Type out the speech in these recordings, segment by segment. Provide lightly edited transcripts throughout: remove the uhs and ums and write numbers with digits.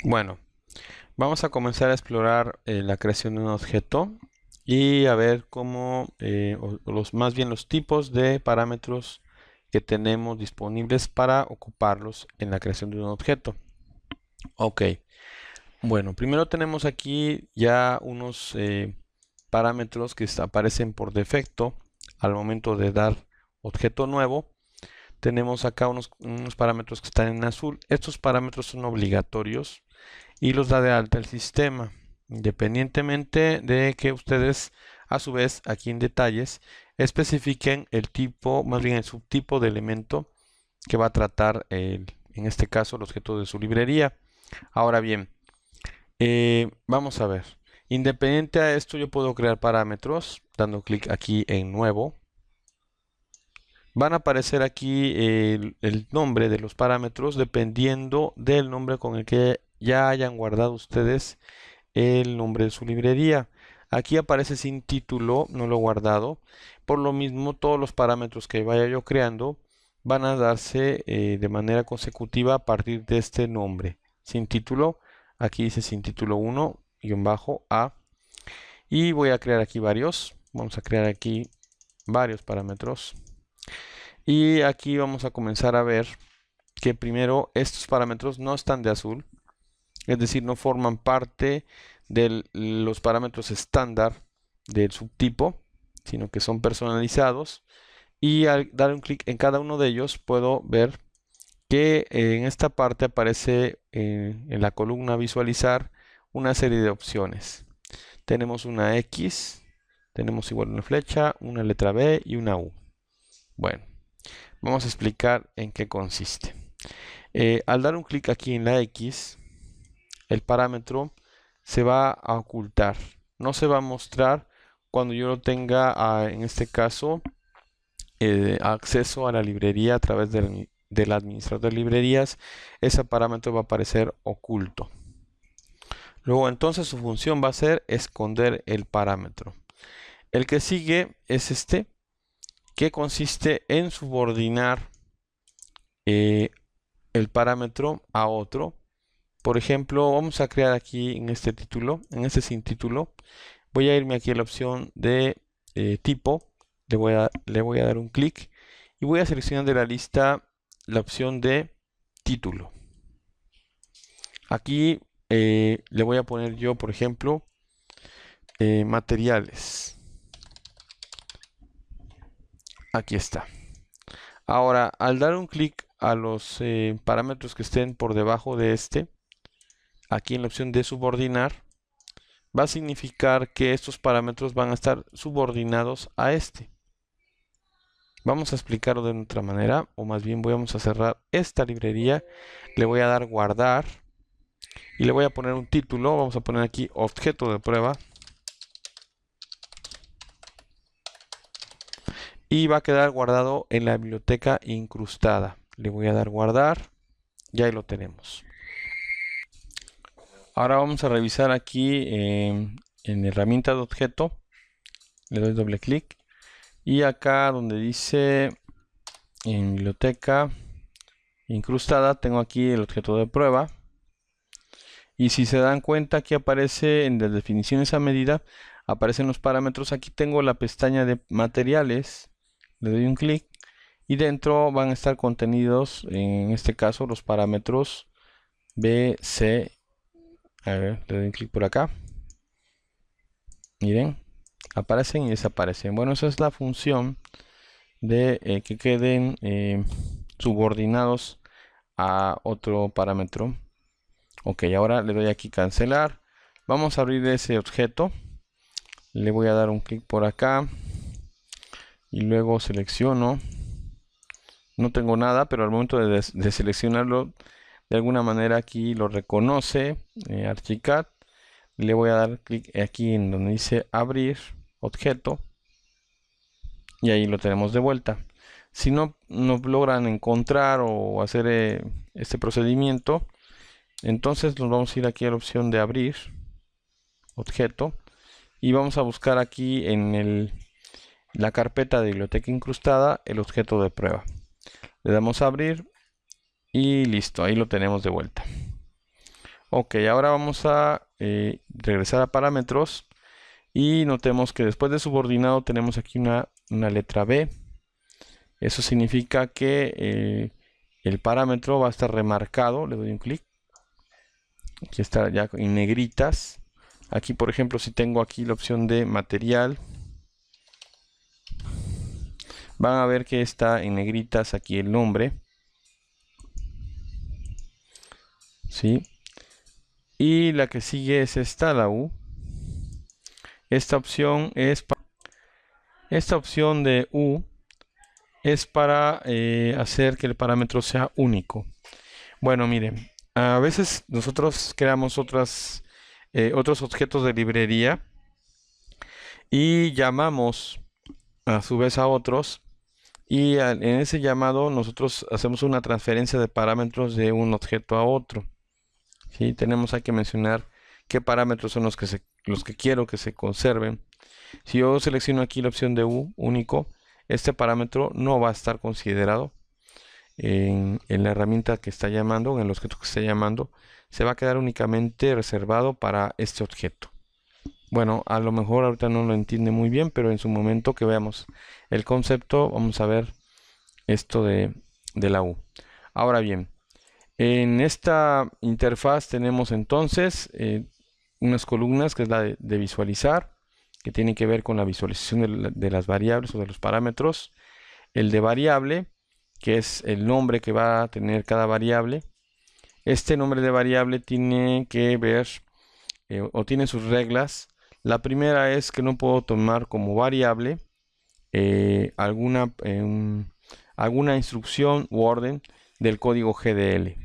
Bueno, vamos a comenzar a explorar la creación de un objeto y a ver cómo, más bien los tipos de parámetros que tenemos disponibles para ocuparlos en la creación de un objeto. Ok, bueno, primero tenemos aquí ya unos parámetros que aparecen por defecto al momento de dar objeto nuevo. Tenemos acá unos parámetros que están en azul. Estos parámetros son obligatorios y los da de alta el sistema, independientemente de que ustedes a su vez aquí en detalles especifiquen el tipo, más bien el subtipo de elemento que va a tratar en este caso el objeto de su librería. Ahora bien, vamos a ver. Independiente a esto, yo puedo crear parámetros dando clic aquí en nuevo. Van a aparecer aquí el nombre de los parámetros dependiendo del nombre con el que ya hayan guardado ustedes el nombre de su librería. Aquí aparece sin título, no lo he guardado. Por lo mismo, todos los parámetros que vaya yo creando van a darse de manera consecutiva a partir de este nombre. Sin título, aquí dice sin título 1-A. Y voy a crear aquí varios. Vamos a crear aquí varios parámetros. Y aquí vamos a comenzar a ver que primero estos parámetros no están de azul. Es decir, no forman parte de los parámetros estándar del subtipo, sino que son personalizados. Y al dar un clic en cada uno de ellos, puedo ver que en esta parte aparece en la columna visualizar una serie de opciones. Tenemos una X, tenemos igual una flecha, una letra B y una U. Bueno, vamos a explicar en qué consiste. Al dar un clic aquí en la X, el parámetro se va a ocultar. No se va a mostrar cuando yo lo tenga, en este caso, acceso a la librería a través del administrador de librerías. Ese parámetro va a aparecer oculto. Luego, entonces, su función va a ser esconder el parámetro. El que sigue es este, que consiste en subordinar el parámetro a otro. Por ejemplo, vamos a crear aquí en este título, en este sin título, voy a irme aquí a la opción de tipo, le voy a dar un clic y voy a seleccionar de la lista la opción de título. Aquí le voy a poner yo, por ejemplo, materiales. Aquí está. Ahora, al dar un clic a los parámetros que estén por debajo de este, aquí en la opción de subordinar, va a significar que estos parámetros van a estar subordinados a este. Vamos a explicarlo de otra manera, o más bien vamos a cerrar esta librería, le voy a dar guardar y le voy a poner un título. Vamos a poner aquí objeto de prueba y va a quedar guardado en la biblioteca incrustada. Le voy a dar guardar y ahí lo tenemos. Ahora vamos a revisar aquí en herramienta de objeto, le doy doble clic y acá donde dice en biblioteca incrustada tengo aquí el objeto de prueba. Y si se dan cuenta, aquí aparece en las definiciones a medida, aparecen los parámetros. Aquí tengo la pestaña de materiales, le doy un clic y dentro van a estar contenidos, en este caso, los parámetros B, C. A ver, le doy un clic por acá. Miren, aparecen y desaparecen. Bueno, esa es la función de que queden subordinados a otro parámetro. Ok, ahora le doy aquí cancelar. Vamos a abrir ese objeto. Le voy a dar un clic por acá. Y luego selecciono. No tengo nada, pero al momento de seleccionarlo, de alguna manera aquí lo reconoce. Archicad. Le voy a dar clic aquí en donde dice abrir objeto. Y ahí lo tenemos de vuelta. Si no nos logran encontrar o hacer este procedimiento, entonces nos vamos a ir aquí a la opción de abrir objeto y vamos a buscar aquí en la carpeta de biblioteca incrustada el objeto de prueba. Le damos a abrir y listo, ahí lo tenemos de vuelta. Ok, ahora vamos a regresar a parámetros y notemos que después de subordinado tenemos aquí una letra B. Eso significa que el parámetro va a estar remarcado. Le doy un clic. Aquí está ya en negritas. Aquí, por ejemplo, si tengo aquí la opción de material, van a ver que está en negritas aquí el nombre. ¿Sí? Y la que sigue es esta, la U. Esta opción de U es para hacer que el parámetro sea único. Bueno, miren, a veces nosotros creamos otros objetos de librería y llamamos a su vez a otros, y en ese llamado nosotros hacemos una transferencia de parámetros de un objeto a otro. ¿Sí? Tenemos que mencionar qué parámetros son los que quiero que se conserven. Si yo selecciono aquí la opción de U, único, este parámetro no va a estar considerado en la herramienta que está llamando, en el objeto que está llamando. Se va a quedar únicamente reservado para este objeto. Bueno, a lo mejor ahorita no lo entiende muy bien, pero en su momento que veamos el concepto, vamos a ver esto de la U. Ahora bien, en esta interfaz tenemos entonces unas columnas, que es la de visualizar, que tiene que ver con la visualización de las variables o de los parámetros. El de variable, que es el nombre que va a tener cada variable. Este nombre de variable tiene que ver o tiene sus reglas. La primera es que no puedo tomar como variable alguna instrucción u orden del código GDL.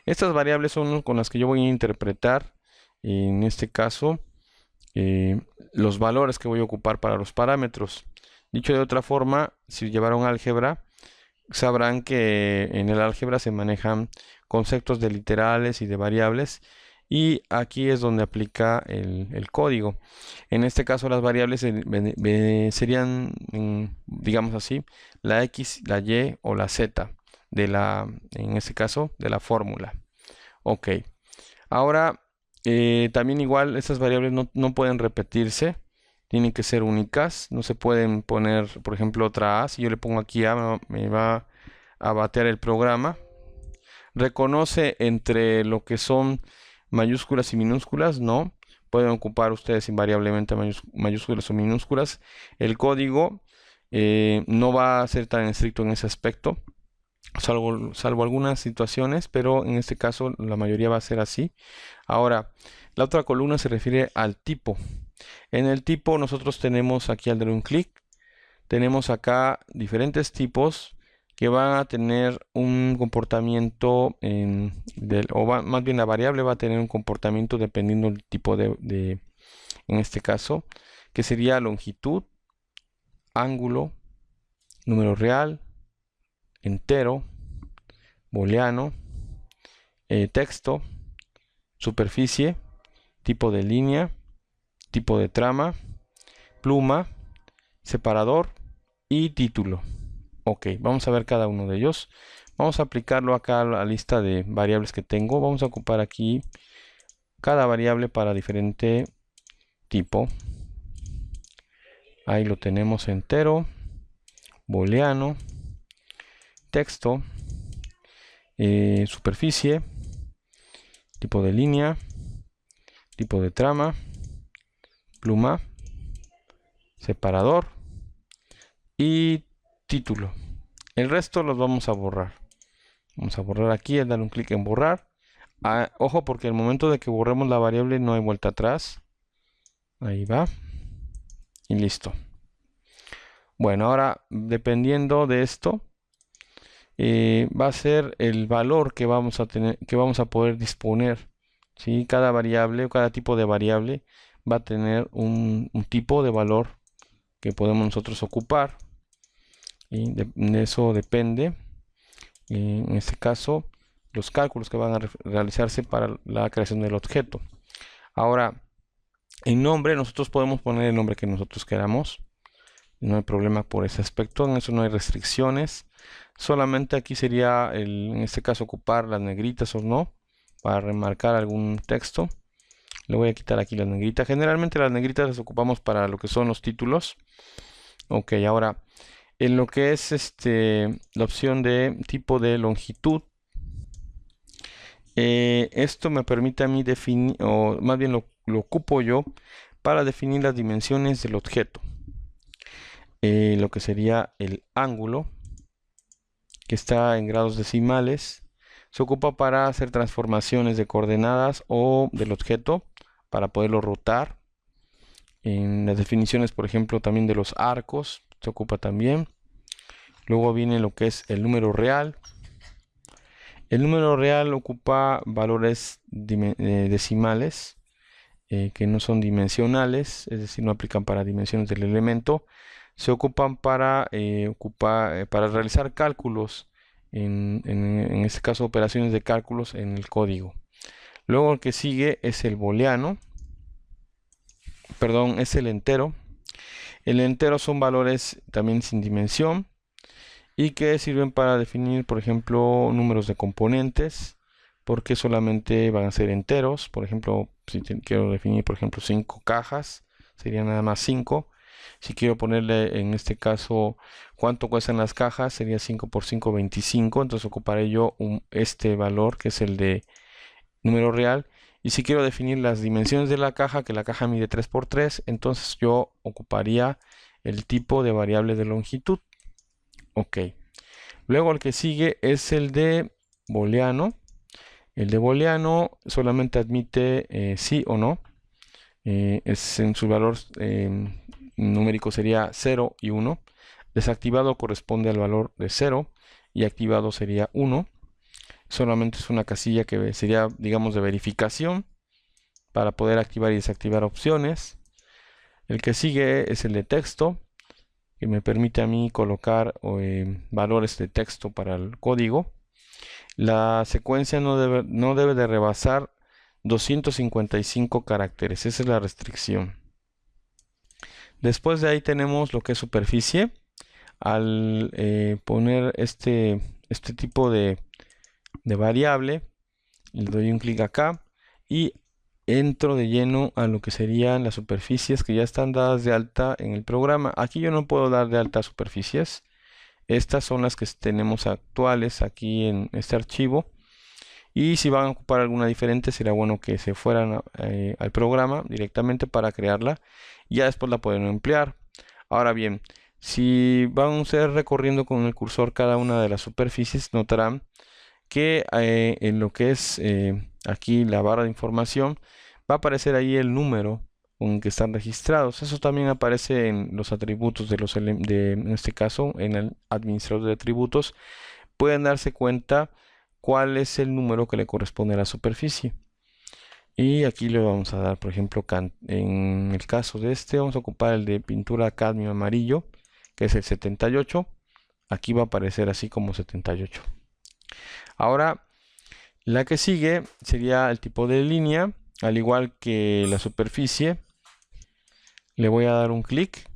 Estas variables son con las que yo voy a interpretar, en este caso, los valores que voy a ocupar para los parámetros. Dicho de otra forma, si llevaron álgebra, sabrán que en el álgebra se manejan conceptos de literales y de variables, y aquí es donde aplica el código. En este caso las variables serían, digamos así, la X, la Y o la Z en este caso, de la fórmula. Ok. Ahora, también igual estas variables no pueden repetirse, tienen que ser únicas, no se pueden poner, por ejemplo, otra A. Si yo le pongo aquí A, me va a batear el programa. Reconoce entre lo que son mayúsculas y minúsculas, no. Pueden ocupar ustedes invariablemente mayúsculas o minúsculas. El código no va a ser tan estricto en ese aspecto, salvo algunas situaciones, pero en este caso la mayoría va a ser así. Ahora, la otra columna se refiere al tipo. En el tipo nosotros tenemos aquí, al darle un clic, tenemos acá diferentes tipos que van a tener un comportamiento, más bien la variable va a tener un comportamiento dependiendo del tipo en este caso, que sería longitud, ángulo, número real, entero, booleano, texto, superficie, tipo de línea, tipo de trama, pluma, separador y título. Ok, vamos a ver cada uno de ellos. Vamos a aplicarlo acá a la lista de variables que tengo. Vamos a ocupar aquí cada variable para diferente tipo. Ahí lo tenemos: entero, booleano, texto, superficie, tipo de línea, tipo de trama, pluma, separador y título. El resto los vamos a borrar. Vamos a borrar aquí, al dar un clic en borrar. Ojo, porque al momento de que borremos la variable no hay vuelta atrás. Ahí va. Y listo. Bueno, ahora dependiendo de esto, va a ser el valor que vamos a tener, que vamos a poder disponer. ¿Sí? Cada variable o cada tipo de variable va a tener un tipo de valor que podemos nosotros ocupar. Y de eso depende, en este caso, los cálculos que van a realizarse para la creación del objeto. Ahora, en nombre, nosotros podemos poner el nombre que nosotros queramos. No hay problema por ese aspecto, en eso no hay restricciones. Solamente aquí sería, en este caso, ocupar las negritas o no. para remarcar algún texto. Le voy a quitar aquí la negrita. Generalmente las negritas las ocupamos para lo que son los títulos. Ok, ahora en lo que es la opción de tipo de longitud, esto me permite a mí definir, o más bien lo ocupo yo para definir las dimensiones del objeto. Lo que sería el ángulo, que está en grados decimales, se ocupa para hacer transformaciones de coordenadas o del objeto para poderlo rotar. En las definiciones, por ejemplo, también de los arcos se ocupa también. Luego viene lo que es el número real. El número real ocupa valores decimales que no son dimensionales, es decir, no aplican para dimensiones del elemento. Se ocupan para realizar cálculos, en este caso operaciones de cálculos en el código. Luego el que sigue es el booleano, perdón, es el entero. El entero son valores también sin dimensión y que sirven para definir, por ejemplo, números de componentes, porque solamente van a ser enteros. Por ejemplo, si quiero definir, por ejemplo, 5 cajas, serían nada más 5. Si quiero ponerle en este caso cuánto cuestan las cajas, sería 5 por 5, 25. Entonces ocuparé yo este valor que es el de número real. Y si quiero definir las dimensiones de la caja, que la caja mide 3 por 3, entonces yo ocuparía el tipo de variable de longitud. Ok. Luego el que sigue es el de booleano. El de booleano solamente admite sí o no. En su valor numérico sería 0 y 1. Desactivado corresponde al valor de 0 y activado sería 1. Solamente es una casilla que sería, digamos, de verificación para poder activar y desactivar opciones. El que sigue es el de texto, que me permite a mí colocar valores de texto para el código. La secuencia no debe de rebasar 255 caracteres. Esa es la restricción. Después de ahí tenemos lo que es superficie. Al poner este tipo de variable, le doy un clic acá y entro de lleno a lo que serían las superficies que ya están dadas de alta en el programa. Aquí yo no puedo dar de alta superficies. Estas son las que tenemos actuales aquí en este archivo. Y si van a ocupar alguna diferente, será bueno que se fueran al programa directamente para crearla. Y ya después la pueden emplear. Ahora bien, si van a ir recorriendo con el cursor cada una de las superficies, notarán que en lo que es aquí la barra de información va a aparecer ahí el número con que están registrados. Eso también aparece en los atributos en este caso en el administrador de atributos. Pueden darse cuenta cuál es el número que le corresponde a la superficie. Y aquí le vamos a dar, por ejemplo, en el caso de vamos a ocupar el de pintura cadmio amarillo, que es el 78. Aquí va a aparecer así como 78. Ahora, la que sigue sería el tipo de línea, al igual que la superficie. Le voy a dar un clic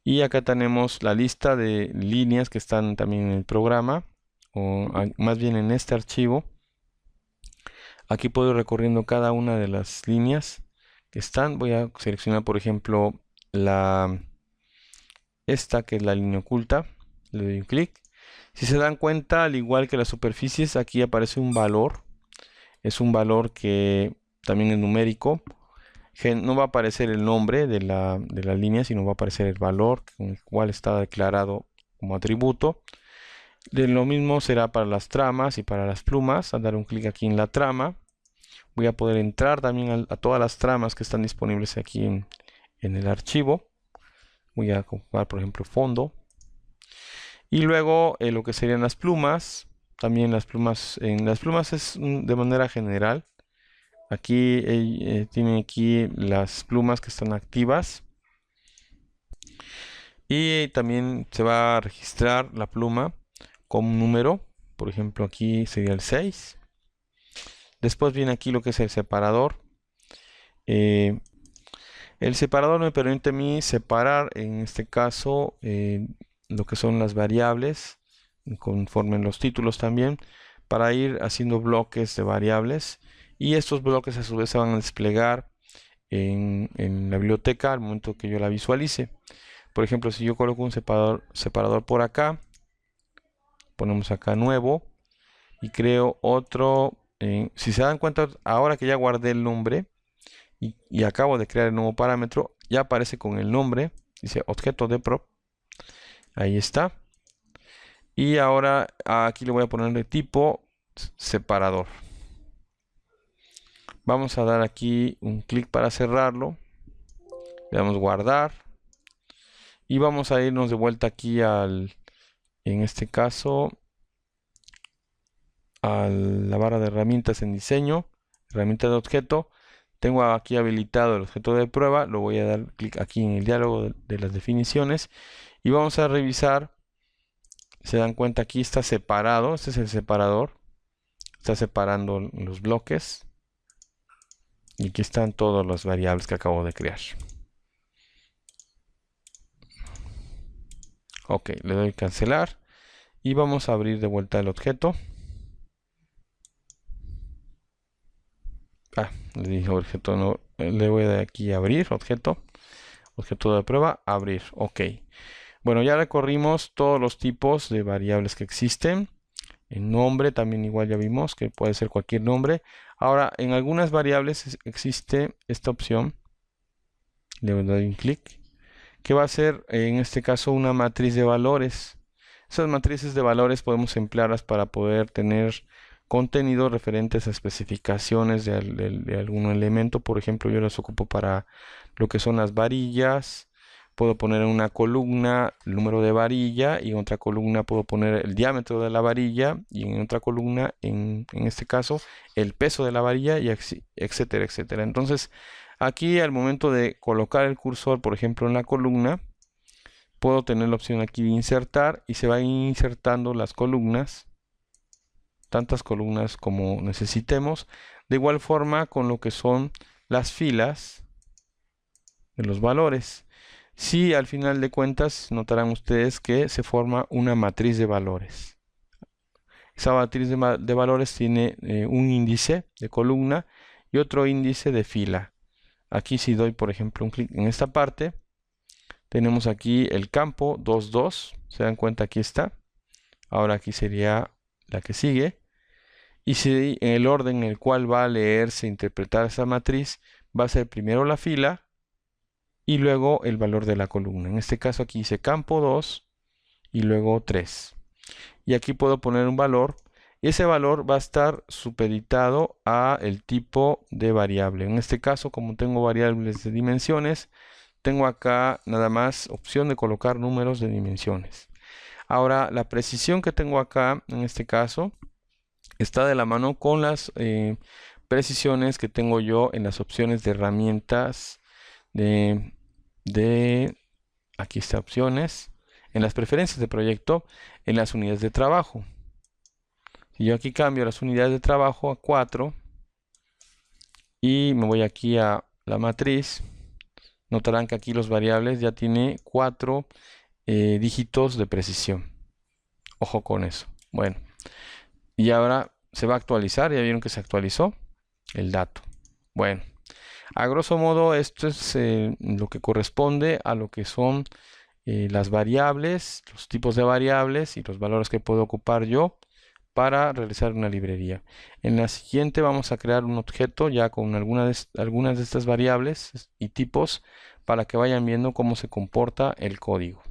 y acá tenemos la lista de líneas que están también en el programa, o más bien en este archivo. Aquí puedo ir recorriendo cada una de las líneas que están. Voy a seleccionar, por ejemplo, esta que es la línea oculta. Le doy un clic. Si se dan cuenta, al igual que las superficies, aquí aparece un valor. Es un valor que también es numérico. No va a aparecer el nombre de la línea, sino va a aparecer el valor con el cual está declarado como atributo. De lo mismo será para las tramas y para las plumas. Al dar un clic aquí en la trama, voy a poder entrar también a todas las tramas que están disponibles aquí en el archivo. Voy a ocupar, por ejemplo, fondo. Y luego lo que serían las plumas. También las plumas, en las plumas es de manera general. Aquí tienen aquí las plumas que están activas. Y también se va a registrar la pluma con un número. Por ejemplo, aquí sería el 6. Después viene aquí lo que es el separador. El separador me permite a mí separar, en este caso, lo que son las variables, conforme en los títulos también, para ir haciendo bloques de variables, y estos bloques a su vez se van a desplegar en la biblioteca al momento que yo la visualice. Por ejemplo, si yo coloco un separador por acá, ponemos acá nuevo y creo otro. Si se dan cuenta, ahora que ya guardé el nombre y acabo de crear el nuevo parámetro, ya aparece con el nombre, dice objeto de prop, ahí está. Y ahora aquí le voy a poner de tipo separador. Vamos a dar aquí un clic para cerrarlo, le damos guardar y vamos a irnos de vuelta aquí en este caso, a la barra de herramientas en diseño, herramienta de objeto. Tengo aquí habilitado el objeto de prueba, lo voy a dar clic aquí en el diálogo de las definiciones y vamos a revisar. Se dan cuenta, aquí está separado, este es el separador, está separando los bloques y aquí están todas las variables que acabo de crear. Ok, le doy cancelar y vamos a abrir de vuelta el objeto. Le dije objeto, no, le voy a dar aquí abrir objeto de prueba, abrir. Ok, bueno, ya recorrimos todos los tipos de variables que existen. El nombre también igual ya vimos que puede ser cualquier nombre. Ahora, en algunas variables existe esta opción, le doy un clic, que va a ser en este caso una matriz de valores. Esas matrices de valores podemos emplearlas para poder tener contenidos referentes a especificaciones de algún elemento. Por ejemplo, yo las ocupo para lo que son las varillas. Puedo poner en una columna el número de varilla y en otra columna puedo poner el diámetro de la varilla y en otra columna, en este caso, el peso de la varilla y etcétera, etcétera. Entonces, aquí al momento de colocar el cursor, por ejemplo, en la columna, puedo tener la opción aquí de insertar y se van insertando las columnas, tantas columnas como necesitemos. De igual forma con lo que son las filas de los valores. Si al final de cuentas notarán ustedes que se forma una matriz de valores. Esa matriz de valores tiene un índice de columna y otro índice de fila. Aquí si doy por ejemplo un clic en esta parte, tenemos aquí el campo 2,2. Se dan cuenta, aquí está. Ahora aquí sería la que sigue. Y si en el orden en el cual va a leerse, interpretar esa matriz, va a ser primero la fila y luego el valor de la columna. En este caso aquí dice campo 2 y luego 3. Y aquí puedo poner un valor y ese valor va a estar supeditado a el tipo de variable. En este caso, como tengo variables de dimensiones, tengo acá nada más opción de colocar números de dimensiones. Ahora, la precisión que tengo acá, en este caso, está de la mano con las precisiones que tengo yo en las opciones de herramientas aquí está opciones, en las preferencias de proyecto, en las unidades de trabajo. Si yo aquí cambio las unidades de trabajo a 4 y me voy aquí a la matriz, notarán que aquí los variables ya tiene 4 dígitos de precisión. Ojo con eso. Bueno, y ahora se va a actualizar. Ya vieron que se actualizó el dato. Bueno, a grosso modo esto es lo que corresponde a lo que son las variables, los tipos de variables y los valores que puedo ocupar yo para realizar una librería. En la siguiente vamos a crear un objeto ya con algunas de estas variables y tipos para que vayan viendo cómo se comporta el código.